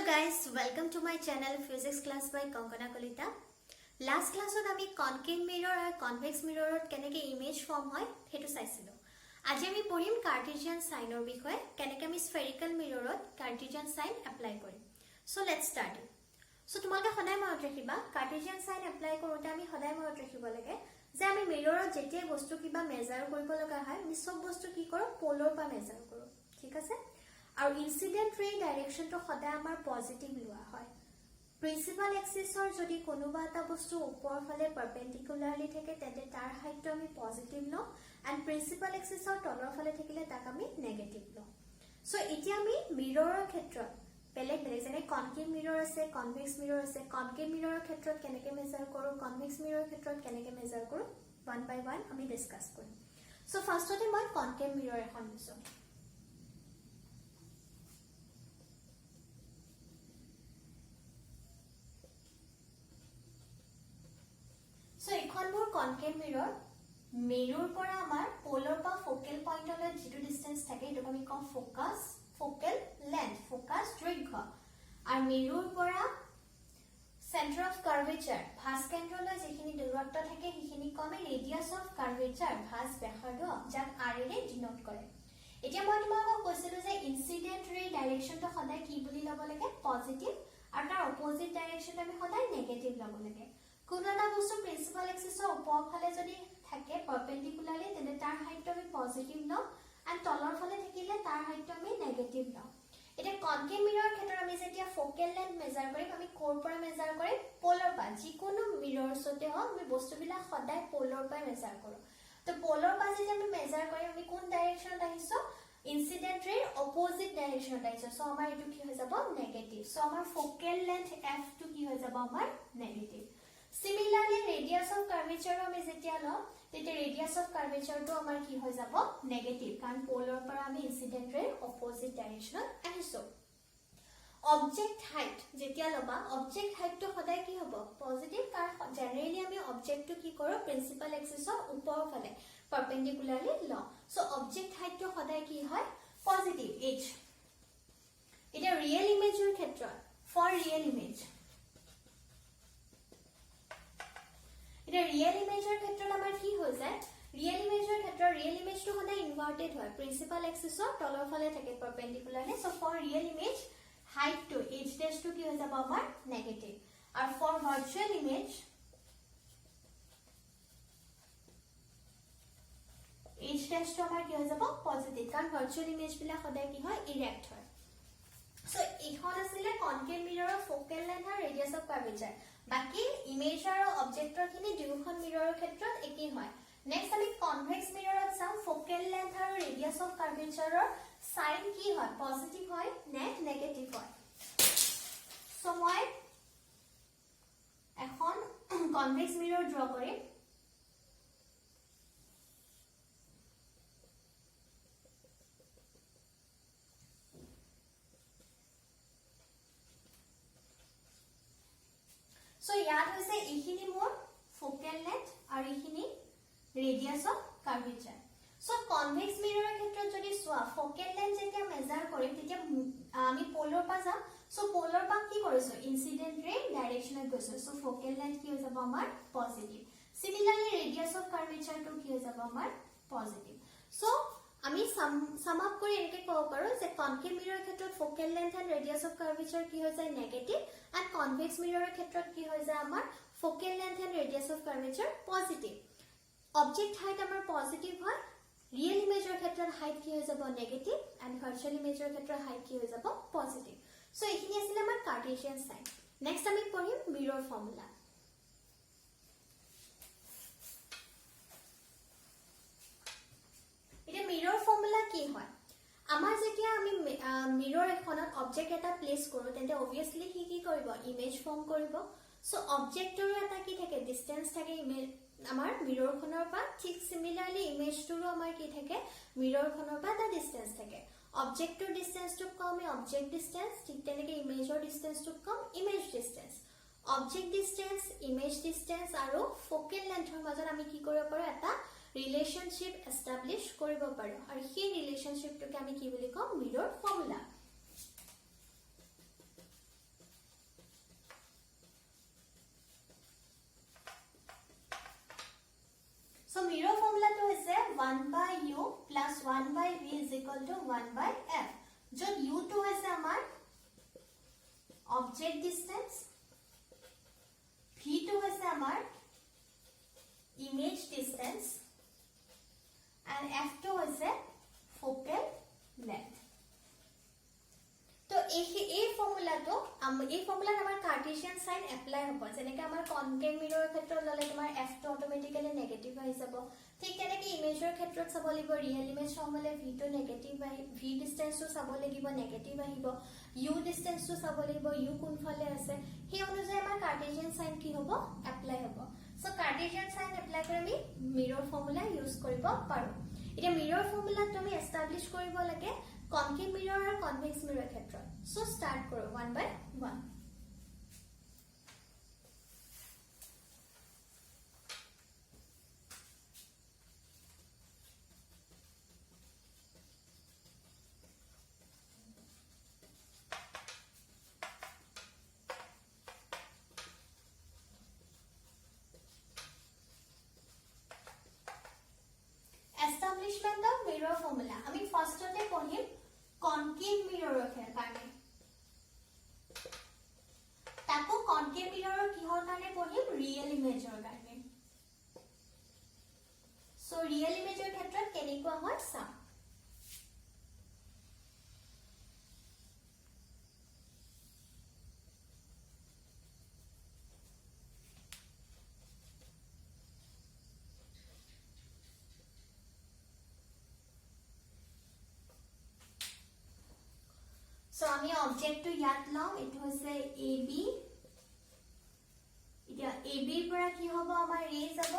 Hello guys, welcome to my channel Physics Class by Konkona Kolita. Last class on ami concave mirror or convex mirror keneke image form hoy hetu saisilo. Aji ami porim Cartesian sign or bikhoye keneke ami spherical mirror ot Cartesian sign apply korim. So let's start it. So tumalke hoday monot rakhiba Cartesian sign apply korote ami hoday monot rakhibo lage je ami mirror ot jetia bostu kiba measure koribo laga hoy ami sob bostu ki koro polar pa measure koro. Thik ase? Our incident ray direction to hoday amar positive lua hoy. Principal axis or jodi konuba eta bostu upor phale perpendicularly theke tete tar height to ami positive lo and principal axis or tolor phale thekile tak ami negative lo. So etia ami mirror or khetrot beleg beleg jene concave mirror ase convex mirror ase concave mirror khetrot keneke measure koru convex mirror khetrot keneke measure koru one by one ami discuss korim. So first ote moi concave mirror ekhon biso. So ekhon mor concave mirror mirror pora amar polar pa focal point ole jitu distance thake etu ami kom focus focal length focus দৈর্ঘ্য আর mirror pora center of curvature ভাঁজ কেন্দ্ৰলৈ যেখিনি দূৰত্ব থাকে হিখিনি কমে radius of curvature ভাঁজ ব্যাসাৰ্ধ যাক r এৰে denote কৰে এতিয়া মই তোমাক কৈছিলো যে incident ray direction টো সদায় কি বুলি লব লাগে পজিটিভ আৰু তাৰ opposite direction আমি সদায় নেগেটিভ লব লাগে কোনো এটা বস্তু প্ৰিন্সিপাল এক্সিছৰ ওপৰ ফালে যদি থাকে পাৰপেন্ডিকুলাৰলি তেনে তাৰ হাইটটো আমি পজিটিভ লওঁ আৰু তলৰ ফালে থাকিলে তাৰ হাইটটো আমি নেগেটিভ লওঁ এটা কনকেভ মিৰৰৰ ক্ষেত্ৰত আমি যেতিয়া ফোকেল লেন্থ মেজাৰ কৰিম আমি কোৰ পৰা মেজাৰ কৰিম পোলাৰ পা যিকোনো মিৰৰছতে হওক আমি বস্তুবিলাক সদায় পোলাৰ পা মেজাৰ কৰো তো পোলাৰ পা যদি আমি মেজাৰ কৰিম আমি কোন ডাইৰেকচনত আহিছো incident ray opposite direction আহিছো সো আমাৰ এটো কি হৈ যাব নেগেটিভ সো আমাৰ ফোকেল লেন্থ f টো কি হৈ যাব আমাৰ negative Similarly, radius of curvature আমি যেতিয়া ল তেতে radius of curvature টো আমাৰ কি হৈ যাব নেগেটিভ কাৰণ পোলাৰ পৰা আমি incident ray opposite direction আহিছো object height যেতিয়া লবা object height টো সদায় কি হ'ব পজিটিভ কাৰণ জেনাৰেলি আমি object টো কি কৰো প্ৰিন্সিপাল এক্সিছৰ ওপৰ ফালে পাৰপেন্ডিকুলাৰলি ল সো object height টো সদায় কি হয় পজিটিভ h এটা ৰিয়েল ইমেজৰ ক্ষেত্ৰত for real image এটা ৰিয়েল ইমেজৰ ক্ষেত্ৰত আমাৰ কি হৈ যায় ৰিয়েল ইমেজৰ ক্ষেত্ৰত ৰিয়েল ইমেজটো সদায় ইনভাৰ্টেড হয় প্ৰিন্সিপাল এক্সিছৰ তলৰ ফালে থাকে perpendicularly so for real image height to h dash two কি হৈ যাব আমাৰ নেগেটিভ আৰু for virtual image h dash two আমাৰ কি হৈ যাব পজিটিভ কাৰণ ভাৰ্চুৱেল ইমেজ বিলাক সদায় কি হয় ইৰেক্ট হয় সো ইখন আসলে কনকেভ মিৰৰৰ ফোকেল লেন্থ আৰু ৰেডিয়াস অফ কাৰ্ভেচাৰ বাকি ইমেজ আৰু অবজেক্টৰ খিনি দুখন মিৰৰৰ ক্ষেত্ৰত একেই হয় নেক্সট আমি কনভেক্স মিৰৰত চাম ফোকেল লেন্থ আৰু ৰেডিয়াস অফ কাৰ্ভেচাৰৰ সাইন কি হয় পজিটিভ হয় নে নেগেটিভ হয় সো মই এখন কনভেক্স মিৰৰ ড্ৰ কৰিম So याद হৈছে এইখিনি মোৰ ফোকেল লেন্থ আৰু এইখিনি ৰেডিয়াস অফ কাৰ্ভেচাৰ সো কনভেক্স মিৰৰৰ ক্ষেত্ৰত যদি সোৱা ফোকেল লেন্থ যেতিয়া মেজাৰ কৰিম তেতিয়া আমি পোলাৰ পা যাম সো পোলাৰ পা কি কৰিছো ইনসিডেন্ট ৰে ডাইৰেকচনত গৈছো সো ফোকেল লেন্থ কি হৈ যাব আমাৰ পজিটিভ সিমিলাৰলি ৰেডিয়াস অফ কাৰ্ভেচাৰ টো কি হৈ যাব আমাৰ পজিটিভ সো আমি সাম আপ কৰি এনেকে ক'ব পাৰো যে কনকেভ মিৰৰৰ ক্ষেত্ৰত focal length and radius of curvature কি হৈ যায় নেগেটিভ এণ্ড কনভেক্স মিৰৰৰ ক্ষেত্ৰত কি হৈ যায় আমাৰ focal length and radius of curvature positive object height আমাৰ পজিটিভ হয় ৰিয়েল ইমেজৰ ক্ষেত্ৰত হাইট কি হৈ যাব নেগেটিভ এণ্ড ভাৰ্চুৱেল ইমেজৰ ক্ষেত্ৰত হাইট কি হৈ যাব পজিটিভ সো এইখিনি আছিল আমাৰ কাৰ্টেছিয়ান সাইন নেক্সট আমি পঢ়িম মিৰৰ ফৰ্মুলা এটা মিৰৰ ফৰ্মুলা কি হয় আমাৰ যেতিয়া আমি মিৰৰ এখনত অবজেক্ট এটা প্লেস কৰো তেন্তে obviously কি কৰিব ইমেজ ফৰ্ম কৰিব সো অবজেক্টৰ এটা কি থাকে ডিসটেন্স থাকে ইমেজ আমাৰ মিৰৰখনৰ পৰা ঠিক সিমিলাৰলি ইমেজটোৰো আমাৰ কি থাকে মিৰৰখনৰ পৰা এটা ডিসটেন্স থাকে অবজেক্টৰ ডিসটেন্সটো কম অবজেক্ট ডিসটেন্স ঠিক তেনেকে ইমেজৰ ডিসটেন্সটো কম image distance object distance image distance আৰু ফোকেল লেন্থৰ মাজত আমি কি কৰিব পাৰো এটা ৰিলেশনশিপ এস্টাব্লিশ কৰিব পাৰো আৰু সেই ৰিলেশনশিপটোকে আমি কি বুলি কম mirror formula So mirror formula to is 1 by u plus 1 by v is equal to 1 by f. Jod u to is amar object distance, v to is amar image distance, and f2 is a focal length. तो এই ফর্মুলাটো এই ফর্মুলাত আমাৰ Cartesian sign apply হ'ব যেনেকৈ আমাৰ concave মিৰৰ ক্ষেত্ৰত ললে তোমাৰ f টো অটোমেটিক্যালি নেগেটিভ হৈ যাব ঠিক তেনেকৈ ইমেজৰ ক্ষেত্ৰত চাব লাগিব ৰিয়েল ইমেজ ফৰ্মুলা v টো নেগেটিভ আহি v ডিসটেন্সটো চাব লাগিব নেগেটিভ আহিব u ডিসটেন্সটো চাব লাগিব u কোনফালে আছে সেই অনুযায়ী আমাৰ কাৰ্টেছিয়ান সাইন কি হ'ব এপ্লাই হ'ব সো কাৰ্টেছিয়ান সাইন এপ্লাই কৰি আমি মিৰৰ ফৰ্মুলা ইউজ কৰিব পাৰো এতিয়া মিৰৰ ফৰ্মুলা তুমি এস্টাবলিশ কৰিব লাগে concave mirror और convex mirror ক্ষেত্ৰত so start करो one by one establishment of mirror formula আমি ফার্স্টতে পঢ়িম concave mirror কাৰণে তাকো concave mirror কিহৰ কাৰণে পঢ়িম real imageৰ কাৰণে so real imageৰ ক্ষেত্ৰত কেনেকুৱা হয় চাম So আমি object to ইয়াত লম এটো হৈছে AB এতিয়া AB পৰা কি হ'ব আমাৰ ৰে যাব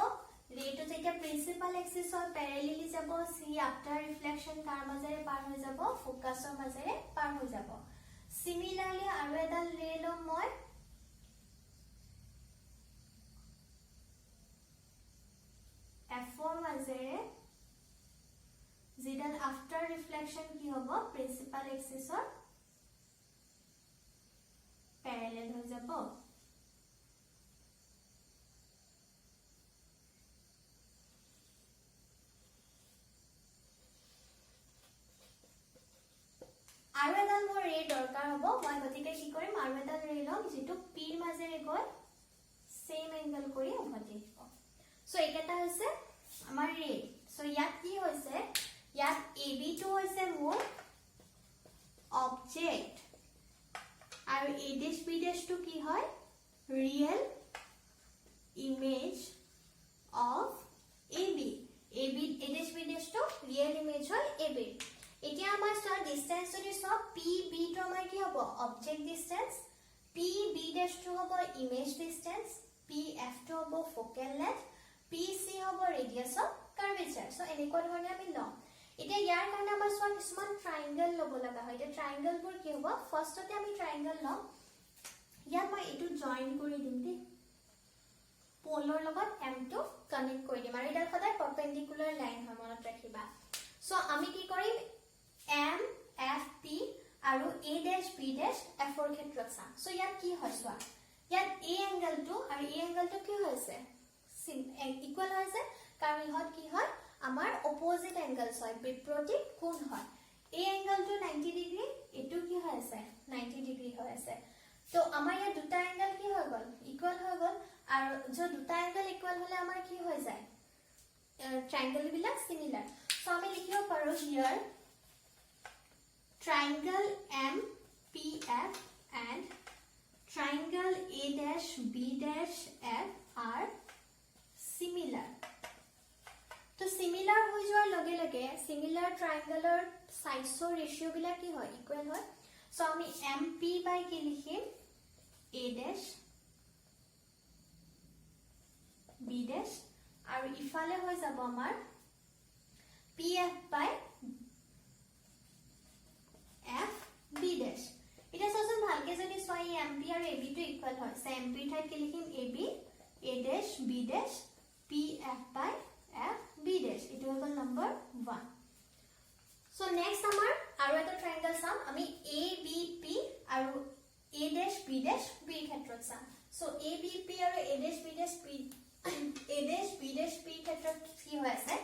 ৰেটো যেতিয়া প্ৰিন্সিপাল এক্সিসৰ প্যাৰালেলি যাব C আফটাৰ ৰিফ্লেকশন কাৰ মাজেৰে পাৰ হৈ যাব ফোকাসৰ মাজেৰে পাৰ হৈ যাব সিমিলাৰলি আৰু এডাল ৰে লম মই F4 মাজেৰে যিডাল আফটাৰ ৰিফ্লেকশন কি হ'ব প্ৰিন্সিপাল এক্সিসৰ parallel हो যাব আৰু এডাল মোৰ ৰে দৰকাৰ হ'ব মই গতিকে কি কৰিম আৰু এডাল ৰে লম যেটো p ৰ মাজেৰে গৈ সেম এংগল কৰি উভতি আহিব সো এইটা হৈছে আমাৰ ৰে সো ইয়াত কি হৈছে ইয়াত ab টো হৈছে মোৰ অবজেক্ট আৰু a dash b dash to কি হয় real image of ab ab a dash b dash to real image হয় ab এতিয়া আমাৰ স্টাৰ ডিসটেন্স যদি সব p b to আমাৰ কি হ'ব object distance p b dash to হ'ব image distance p f to হ'ব ফোকাল লেন্থ p c হ'ব ৰেডিয়াস অফ কাৰ্ভেচাৰ সো এনেকুৱা ধৰণে আমি লম এতিয়া ইয়াৰ কাৰণে আমাৰ সব কিছুমান ট্ৰায়াঙ্গল লব লগা হয় এতিয়া ট্ৰায়াঙ্গল বোৰ কি হ'ব ফাৰ্ষ্টতে আমি ট্ৰায়াঙ্গল লম ইয়াত মই এটো জয়েন কৰি দিম দে পোলৰ লগত m টো কানেক্ট কৰি দিম আৰু এটা সদায় পাৰপেন্ডিকুলাৰ লাইন হয় মনত ৰাখিবা সো আমি কি কৰিম m f p আৰু a dash b dash f ৰ ক্ষেত্ৰত চাম সো ইয়াত কি হয় সোৱা ইয়াত a এংগল টো আৰু a এংগল টো কি হৈছে ইকুয়াল হৈছে কাৰণ ইহত কি হয় আমাৰ অপোজিট এংগলস হয় বিপৰীত কোণ হয় এই এংগলটো 90 ডিগ্ৰী এটো কি হয় আছে 90 ডিগ্ৰী হয় আছে তো আমাৰ ইয়াত দুটা এংগল কি হৈ গল ইকুয়াল হৈ গল আৰু যে দুটা এংগল ইকুয়াল হলে আমাৰ কি হৈ যায় ট্ৰায়াঙ্গল বিলাক সিমিলাৰ সো আমি লিখিব পাৰো হিয়াৰ triangle MPF and triangle A dash B dash F are similar. तो similar हो जोৱাৰ লগে লগে similar triangular sides or ratio बिला की হয় equal হয় so আমি MP by কি লিখিম A dash B dash আৰু ইফালে হৈ যাব আমাৰ PF by F B dash এটা সচন ভালকে যদি সই MP আৰু AB টো ইকুয়াল হয় সো MP ঠাইত কি লিখিম AB A dash B dash PF by F B dash it will be number 1 so next amar aru eta triangle sam ami ABP aru A dash B dash B ক্ষেত্ৰত sam so ABP aru A dash B dash a dash b dash p ক্ষেত্ৰত কি হৈ আছে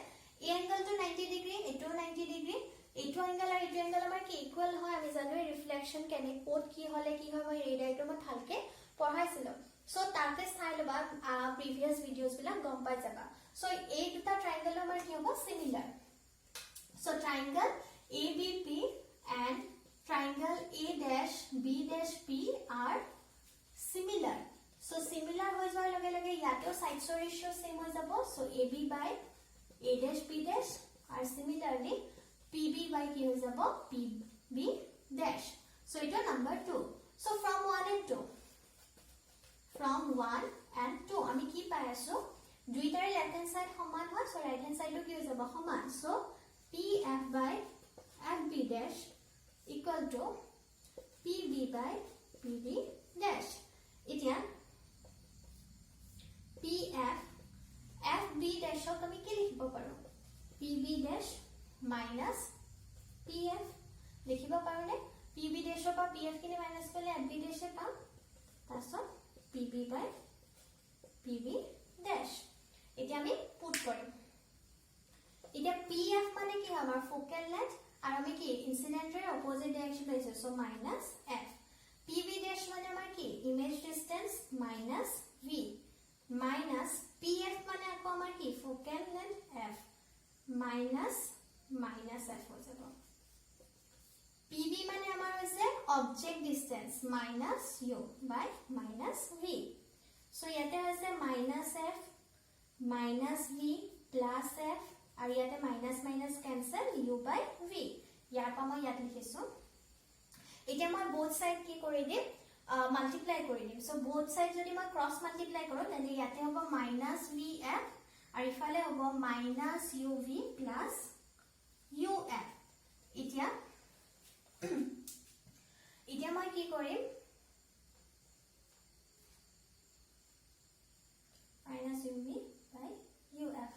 এই এংগলটো 90 degree এটো 90 degree এটো angle আৰু এটো এংগল আমাৰ কি ইকুয়াল হয় আমি জানো ৰিফ্লেকশন কেনে কোড কি হলে কি হয় মই এই ডায়াগ্ৰামত ভালকে পঢ়াইছিলো সো তাতে চাই লবা প্ৰিভিয়াস ভিডিওস বিলাক গম পাই যাবা সো এই দুটা ট্ৰায়াঙ্গল আমাৰ কি হ'ব similar so triangle ABP and triangle A dash B dash P are similar. So similar হৈ যোৱাৰ লগে লগে ইয়াতেও sides ratio same হৈ যাব. So AB by A dash B dash are similarly PB by কি হৈ যাব PB dash. So এটা number 2. So from 1 and 2. From 1 and 2 আমি কি পাই আছো দুইটাৰে left hand side সমান হয় so right hand side কি হৈ যাব সমান. So PF by FB dash equal to PB by PB dash. এতিয়া PF FB dash ক আমি কি লিখিব পাৰো PB dash minus PF লিখিব পাৰো নে PB dash ৰ পৰা PF কিনে মাইনাস কৰিলে FB dash এ পাম তাৰছত PB by PB dash এতিয়া আমি পুট কৰিম এতিয়া PF মানে কি আমাৰ ফোকাল লেন্থ আর আমি কি ইনসিডেন্টের অপোজিট ডাইরেকশন পাইছো so minus f pv dash মানে আমার কি image distance minus v minus pf মানে আকো আমার কি focal length f minus minus f হৈ যাব pv মানে আমার হৈছে অবজেক্ট ডিসটেন্স মাইনাস u বাই মাইনাস v সো ইয়াতে হৈছে minus f minus v plus f আৰু ইয়াতে minus minus cancel u by v ইয়াৰ পৰা মই ইয়াত লিখিছো এতিয়া মই both side কি কৰি দিম মাল্টিপ্লাই কৰি দিম সো both side যদি মই ক্ৰস মাল্টিপ্লাই কৰো তেনে ইয়াতে হ'ব মাইনাস vf আৰু ইফালে হ'ব মাইনাস uv প্লাস uf এতিয়া মই কি কৰিম minus uv by uf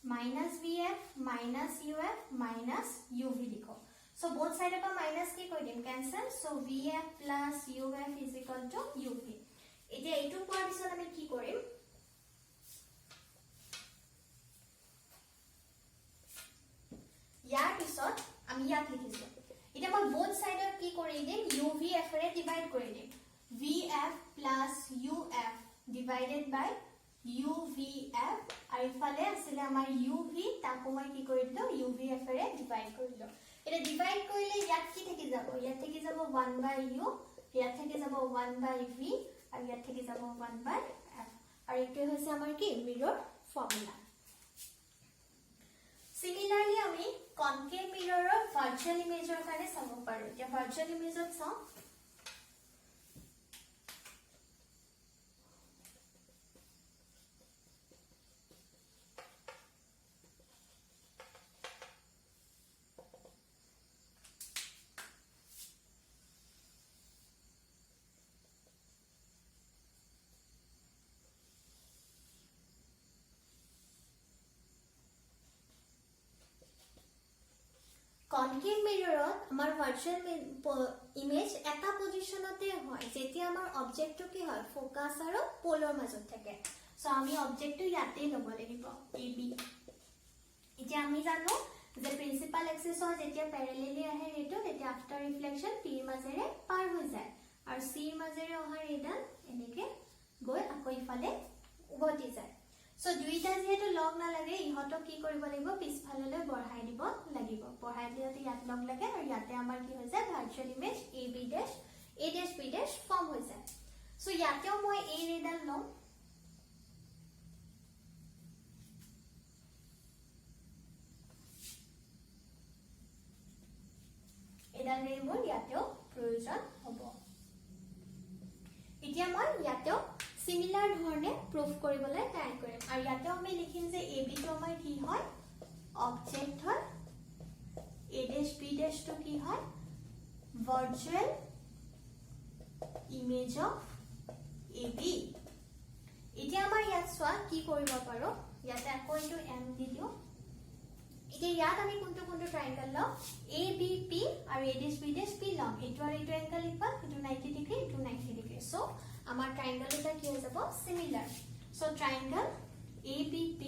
minus VF minus UF minus UV लिखो so both side का minus की कोई दिन cancel so VF plus UF is equal to UV इते एटू पोৱাৰ পিছত আমি কি কৰিম ইয়াৰ পিছত আমি ইয়াত লিখিছো ইতে মই both side কি কৰি দিম UVF ৰে ডিভাইড কৰি দিম VF plus UF divided by UVF R ইফালে আসলে আমাৰ UV তাকো মই কি কৰি দিলো UVF ৰে ডিভাইড কৰি দিলো এটা ডিভাইড কৰিলে ইয়াত কি থাকি যাব ইয়াত থাকি যাব 1 by U ইয়াত থাকি যাব 1 by V আর ইয়াত থাকি যাব 1 by F আর এটো হৈছে আমাৰ কি মিৰৰ ফৰ্মুলা সিমিলাৰলি আমি কনকেভ মিৰৰৰ ভাৰ্চুৱেল ইমেজৰ কাৰণে চাব পাৰো এতিয়া ভাৰ্চুৱেল ইমেজত চাও কনকেভ মিৰৰত আমাৰ ভাৰ্চুৱেল ইমেজ এটা পজিশনতে হয় যেতিয়া আমাৰ অবজেক্টটো কি হয় ফোকাস আৰু পোলৰ মাজত থাকে সো আমি অবজেক্টটো ইয়াতে লব লাগিব AB এতিয়া আমি জানো যে প্ৰিন্সিপাল এক্সিসৰ যেতিয়া প্যাৰেলেলি আহে ৰেটো তেতিয়া আফটাৰ ৰিফ্লেকশন P ৰ মাজেৰে পাৰ হৈ যায় আৰু C ৰ মাজেৰে অহা ৰেডাল এনেকে গৈ আকৌ ইফালে উভতি যায় সো দুইটা যেহেতু লগ না লাগে ইহতো কি কৰিব লাগিব পিছফাললৈ বঢ়াই দিব লাগিব বঢ়াই দিলে ইয়াত লগ লাগে আৰু ইয়াতে আমাৰ কি হৈ যায় virtual image AB dash A dash B dash form হৈ যায় সো ইয়াতেও মই এই ৰেডাল লম এডাল ৰে মোৰ ইয়াতেও প্ৰয়োজন হ'ব এতিয়া মই ইয়াতেও সিমিলাৰ ধৰণে প্ৰুফ কৰিবলৈ ট্ৰাই কৰিম আৰু ইয়াতেও আমি লিখিম যে AB টো আমাৰ কি হয় অবজেক্ট হয় A dash B dash টো কি হয় ভাৰ্চুৱেল ইমেজ অফ AB এতিয়া আমাৰ ইয়াত সোয়া কি কৰিব পাৰো ইয়াতে আকৌ ইটো m দি দিও এতিয়া ইয়াত আমি কোনটো ট্ৰায়াঙ্গল লও ABP আৰু ADB P লম এটো আৰু এটো এংগল ইকুয়াল এটো 90 ডিগ্ৰী এটো 90 ডিগ্ৰী সো আমাৰ ট্ৰায়াঙ্গল এটা কি হৈ যাব similar so triangle ABP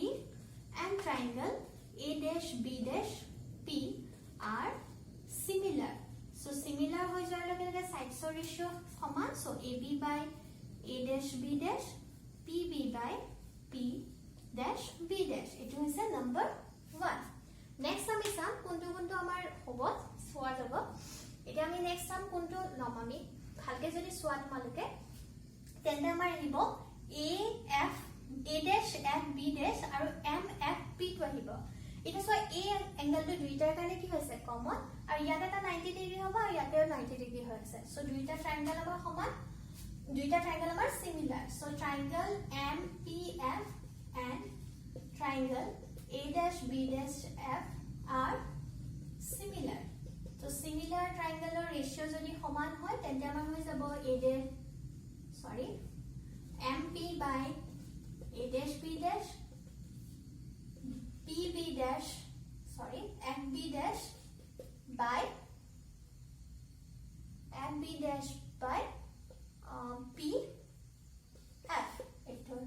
and triangle A'B'P are similar so similar হৈ যোৱাৰ লগে লগে sides ratio সমান so AB by A'B' PB by P'B' এটো হৈছে number 1 next আমি চাম কোনটো আমাৰ হ'ব সোয়া যাব এটা আমি next চাম কোনটো লম আমি ভালকে যদি সোয়া তোমালোকে তেন্তে আমাৰ আহিব AFB' আৰু MFP টো আহিব এটা সো A এংগলটো দুইটাৰ কাৰণে কি হৈছে কমন আৰু ইয়াতে এটা 90 ডিগ্ৰী হ'ব আৰু ইয়াতেও 90 ডিগ্ৰী হৈ আছে সো দুইটা ট্ৰায়াঙ্গল আমাৰ সমান দুইটা ট্ৰায়াঙ্গল আমাৰ similar so triangle MPF and triangle A'B'F are similar so similar triangle ratio যদি সমান হয় তেন্তে আমাৰ হৈ যাব MP by A'B' PB' FB' by PF eto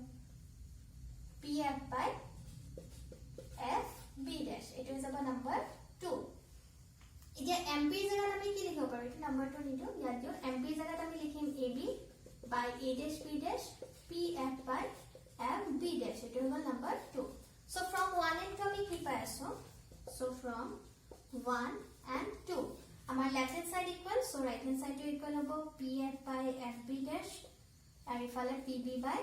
PF by FB' eto is our number 2 এতিয়া MP জায়গাত আমি কি লিখিব পাৰো এটো নাম্বার 2 নিদো ইয়াত দিও MP জায়গাত আমি লিখিম AB by A'B' PF by FB' eto hall number 2 so from 1 and 2 আমি কি পাই আছো so from 1 and 2 আমাৰ left hand side equal so right hand side to equal hobo PF by FB' আৰু ইফালে PB by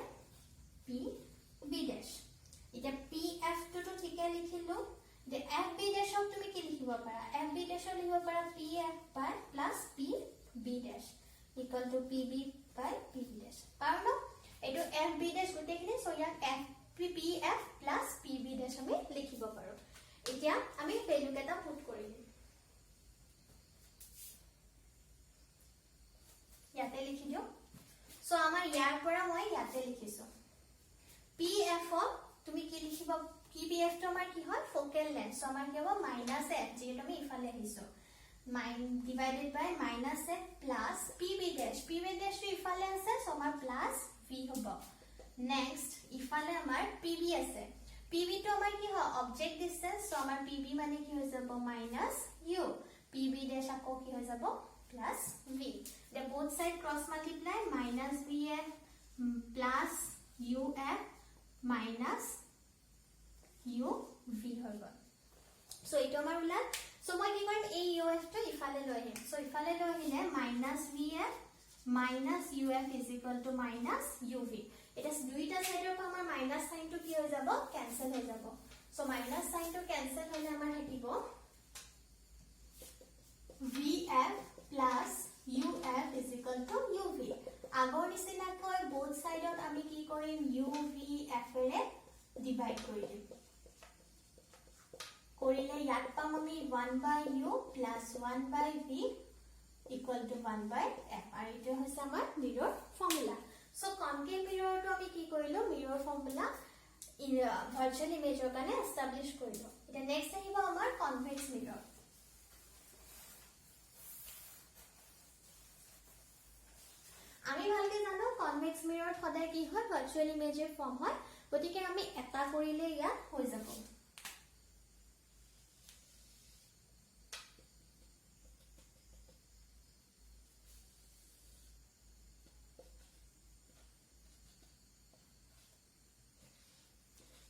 PB' এটা PF to ঠিকে লিখিলো যে FB' ক তুমি কি লিখিব পাৰা FB' লিখিব পাৰা PF by plus PB' equal to PB by PB' পাৰো এটো FB' গোটেইখিনি সো ইয়াক PF plus PB' আমি লিখিব পাৰো এতিয়া আমি ভ্যালু কেটা পুট কৰিম ইয়াতে লিখি দিও সো আমাৰ ইয়াৰ পৰা মই ইয়াতে লিখিছো PF তুমি কি লিখিবা PF তো আমাৰ কি হয় ফোকাল লেন্থ সো আমাৰ কি হ'ব -f যেটো আমি ইফালে আহিছো divided by -f plus PB' তো ইফালে আছে সো আমাৰ plus v হ'ব next ইফালে আমাৰ PB আছে PB তো আমাৰ কি হয় অবজেক্ট ডিসটেন্স সো আমাৰ PB মানে কি হৈ যাব -u PB' আকৌ কি হৈ যাব plus v the both side cross multiply -vf plus uf minus uv হৈ গল সো এটো আমাৰ উলা সো মই কি কৰিম এই uf তো ইফালে লৈ আহিম সো ইফালে লৈ আহিলে -vf minus uf is equal to minus uv এটা দুইটা সাইডৰ পৰা আমাৰ মাইনাস সাইনটো কি হৈ যাব ক্যান্সেল হৈ যাব সো মাইনাস সাইনটো ক্যান্সেল হলে আমাৰ থাকিব vf plus uf is equal to uv আগৰ নিচিনাকৈ both সাইডত আমি কি কৰিম uvf এৰে ডিভাইড কৰি দিম কৰিলে ইয়াত পাম আমি 1/u plus 1/v equal to 1/f আৰু এটো হৈছে আমাৰ মিৰৰ ফৰ্মুলা সো কনকেভ মিৰৰ তো আমি কি কৰিলো মিৰৰ ফৰ্মুলা ইন ভাৰ্চুয়াল ইমেজৰ কাৰণে এস্টাবলিশ কৰিলো এটা নেক্সট আহিব আমাৰ কনভেক্স মিৰৰ আমি ভালকে জানো কনভেক্স মিৰৰ সদায় কি হয় ভাৰ্চুয়াল ইমেজৰ ফৰ্ম হয় গতিকে আমি এটা কৰিলে ইয়া হৈ যাব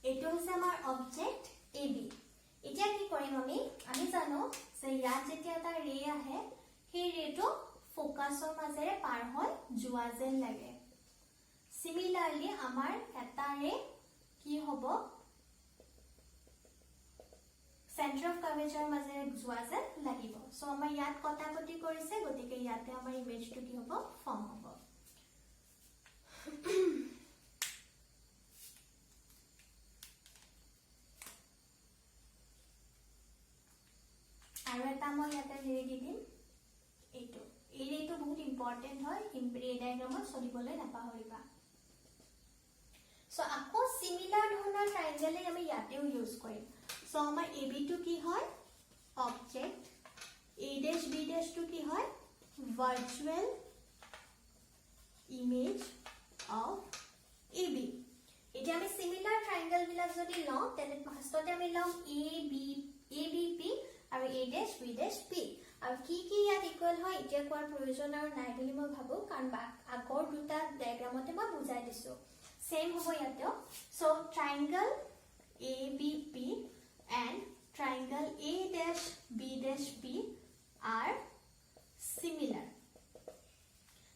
এটো হৈছে আমাৰ অবজেক্ট AB এতিয়া কি কৰিম আমি জানো যে ইয়াত যেতিয়া এটা ৰে আহে সেই ৰেটো ফোকাসৰ মাজেৰে পাৰ হৈ যোৱা যেন লাগে সিমিলাৰলি আমাৰ এটা ৰে কি হ'ব সেন্টাৰ অফ কাৰ্ভেচাৰ মাজেৰে যোৱা যেন লাগিব সো আমাৰ ইয়াত কটাকটি কৰিছে গতিকে ইয়াতে আমাৰ ইমেজটো কি হ'ব ফৰ্ম হ'ব আৰু এটা মই ইয়াতে হেৰি দি দিম এইটো এই ৰেটো বহুত ইম্পৰ্টেন্ট হয় এই ডায়াগ্ৰামত চলিবলৈ নাপাহৰিবা সো আকৌ সিমিলাৰ ধৰণৰ ট্ৰায়াঙ্গেলে আমি ইয়াতেও ইউজ কৰিম সো আমাৰ AB টু কি হয় object A dash B dash two কি হয় ভাৰ্চুৱেল ইমেজ অফ AB এতিয়া আমি সিমিলাৰ ট্ৰায়াঙ্গেল বিলাক যদি লওঁ তেনে ফাৰ্ষ্টতে আমি লম ABP আৰু A dash B dash P আৰু কি ইয়াত ইকুৱেল হয় এতিয়া কোৱাৰ প্ৰয়োজন আৰু নাই বুলি মই ভাবো কাৰণ আগৰ দুটা ডায়াগ্ৰামতে মই বুজাই দিছো সেম হ'ব ইয়াতেও so triangle ABP and triangle A dash B dash P are similar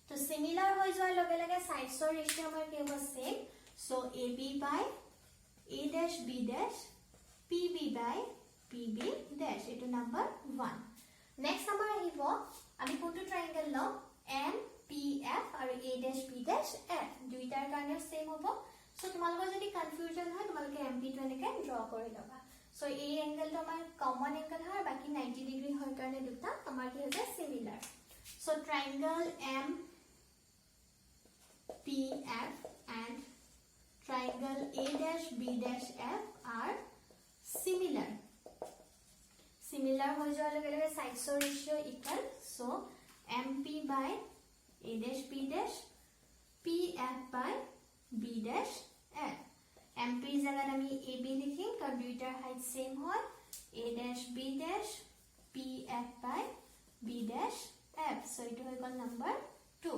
तो similar হৈ যোৱাৰ লগে লগে সাইডছৰ ৰেশিও আমাৰ কি হ'ব same so AB by A dash B dash PB by PB dash এটো নাম্বাৰ 1 নেক্সট আমাৰ আহিব আমি কোনটো ট্ৰায়াঙ্গেল লম MPF আৰু A dash B dash F দুইটাৰ কাৰণে সেম হ'ব সো তোমালোকৰ যদি কনফিউজন হয় তোমালোকে MP টো এনেকে ড্ৰ কৰি লবা সো এই এংগেলটো আমাৰ কমন এংগেল হয় বাকি 90 ডিগ্ৰী হয় কাৰণে দুটা আমাৰ কি হৈছে সিমিলাৰ so triangle MPF and triangle A dash B dash F are similar হৈ যোৱাৰ লগে লগে সাইডছৰ ratio equal so MP by A dash B dash PF by B dash F MP জায়গাত আমি AB লিখিম কাৰণ দুইটাৰ হাইট সেম হয় A dash B dash PF by B dash F so এটো হৈ গ'ল নাম্বাৰ 2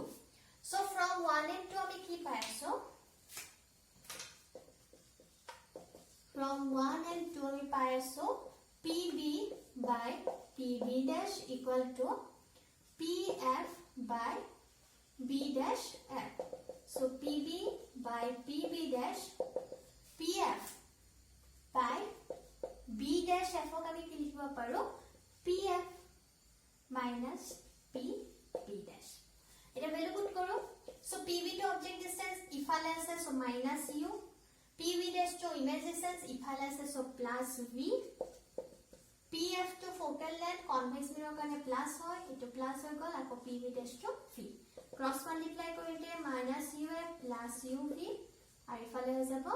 সো from 1 and 2 আমি কি পাই আছো from 1 and 2 আমি পাই আছো PB by PB dash equal to PF by B dash F so PB by PB dash PF by B dash F ক আমি কি লিখিব পাৰো PF minus PB dash এটা ভ্যালু পুট কৰো so PB to object distance ইফালে আছে so minus U PB dash to image distance ইফালে আছে so plus V PF to focal length convex mirror কাৰণে plus হয় এটো plus হৈ গল আকৌ PB dash to V cross multiply কৰিলে minus UF plus UV আৰু ইফালে হৈ যাব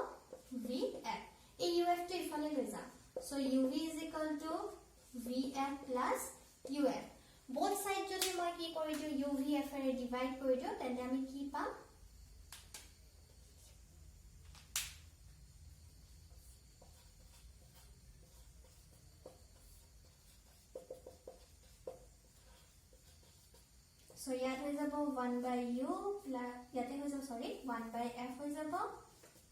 VF এই UF টো ইফালে লৈ যাম so UV is equal to VF plus UF both side যদি মই কি কৰি দিও UVF এৰে ডিভাইড কৰি দিও তেন্তে আমি কি পাম so ইয়াত হৈ যাব 1 by U plus ইয়াতে হৈ যাব সৰি 1 by F হৈ যাব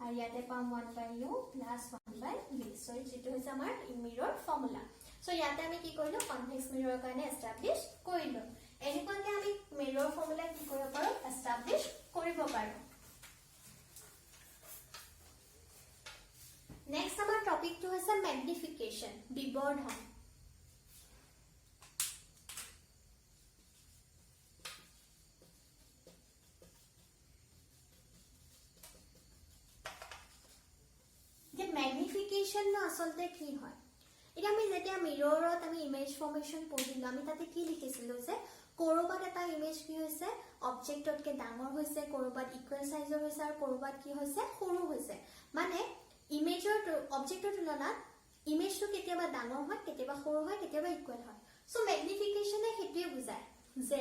আৰু ইয়াতে পাম 1 by U plus 1 by V so যেটো হৈছে আমাৰ মিৰৰ ফৰ্মুলা so ইয়াতে আমি কি কৰিলো কনভেক্স মিৰৰৰ কাৰণে এস্টাবলিশ কৰিলো এনেকুৱাকে আমি মিৰৰ ফৰ্মুলা কি কৰিব পাৰো এস্টাবলিশ কৰিব পাৰো নেক্সট আমাৰ টপিকটো হৈছে ম্যাগনিফিকেশন বিবৰ্ধন ম্যাগনিফিকেশন ন আসলতে কি হয় এটা আমি যেতিয়া মিৰৰত আমি ইমেজ ফৰ্মেশন পঢ়িলো আমি তাতে কি লিখিছিলো যে কৰবাত এটা ইমেজ কি হৈছে অবজেক্টতকে ডাঙৰ হৈছে কৰবাত ইকুৱেল সাইজৰ হৈছে আৰু কৰবাত কি হৈছে সৰু হৈছে মানে ইমেজৰ অবজেক্টৰ তুলনাত ইমেজটো কেতিয়াবা ডাঙৰ হয় কেতিয়াবা সৰু হয় কেতিয়াবা ইকুৱেল হয় সো ম্যাগনিফিকেশনে হেতুৱে বুজায় যে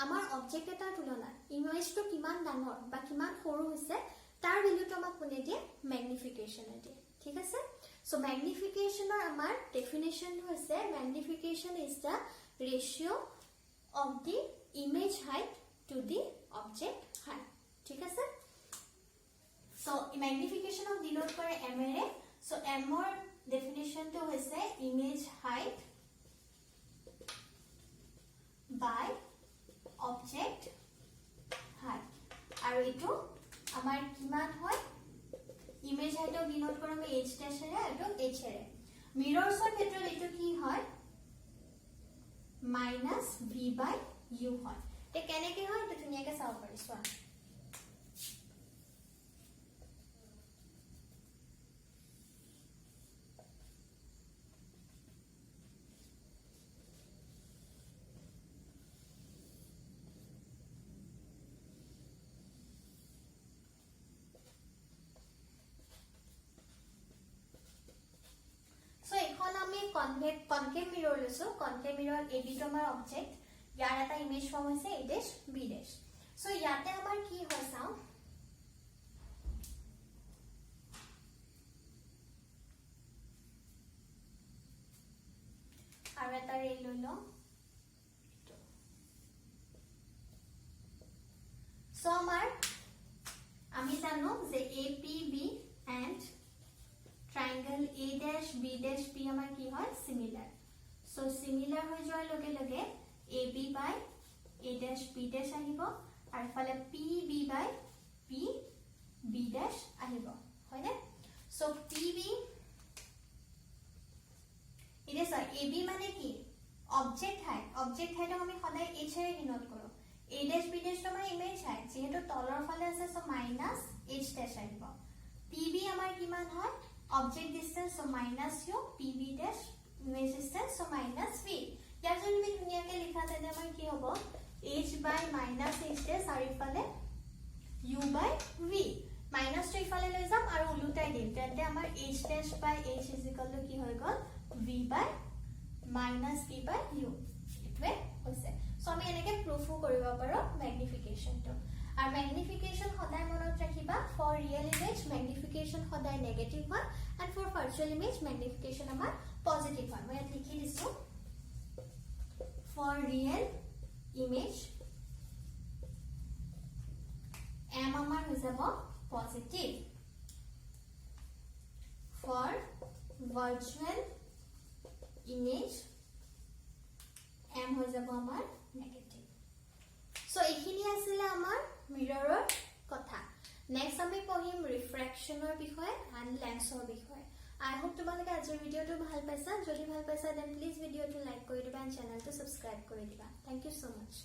আমাৰ অবজেক্ট এটাৰ তুলনাত ইমেজটো কিমান ডাঙৰ বা কিমান সৰু হৈছে তাৰ ভ্যালুটো আমাক কোনে দিয়ে ম্যাগনিফিকেশনে দিয়ে ঠিক আছে so magnification or amar definition hoise magnification is the ratio of the image height to the object height ঠিক আছে so magnification of denote kore m ere so m or definition to hoise image height by object height aru etu amar kiman hoy image height denote কৰম h dash এৰে আৰু h এৰে মিৰৰছৰ ক্ষেত্ৰত এটো কি হয় -v/u হয় তে কেনেকে হয় এটা ধুনিয়াকে চাও পাৰিছো আমি কনকেভ মিৰৰ লৈছো কনকেভ মিৰৰ AB টো আমাৰ অবজেক্ট ইয়াৰ এটা ইমেজ ফৰ্ম হৈছে A dash B dash so ইয়াতে আমাৰ কি হয় চাও আৰু এটা ৰে লৈ ল সো আমাৰ আমি জানো যে APB and triangle A dash B dash P আমাৰ কি হয় similar so similar হৈ যোৱাৰ লগে লগে AB by A dash B dash আহিব আৰু ফালে PB by P B dash আহিব হয়নে so PB ইৰে সৰ AB মানে কি অবজেক্ট হাইট আমি সদায় h এৰে ডিনোট কৰো A dash B dash আমাৰ ইমেজ হাইট যেহেতু তলৰ ফালে আছে so minus h dash আহিব PB আমাৰ কিমান হয় object distance so minus u PB dash image distance so minus v ইয়াৰ যদি আমি ধুনিয়াকে লিখা তেনে আমাৰ কি হ'ব h by minus h dash আৰু ইফালে u by v minus টো ইফালে লৈ যাম আৰু উলুটাই দিম তেন্তে আমাৰ h dash by h is equal to কি হৈ গল v by minus v by u ইটোৱে হৈছে সো আমি এনেকে প্ৰুফ কৰিব পাৰো ম্যাগনিফিকেশন টো আৰু ম্যাগনিফিকেশন সদায় মনত ৰাখিবা ফৰ ৰিয়েল ইমেজ ম্যাগনিফিকেশন সদায় নেগেটিভ হয় and for virtual image magnification আমাৰ পজিটিভ হয় মই লিখি দিছো for real image m আমাৰ হৈ যাব positive for virtual image m হৈ যাব আমাৰ নেগেটিভ সো এইখিনি আছিল আমাৰ মিৰৰৰ কথা নেক্সট আমি পঢ়িম ৰিফ্ৰেকশনৰ বিষয়ে and লেন্সৰ বিষয়ে I hope তোমালোকে আজিৰ ভিডিওটো ভাল পাইছা যদি ভাল পাইছা then please ভিডিওটো লাইক কৰি দিবা and চেনেলটো সাবস্ক্ৰাইব কৰি দিবা thank you so much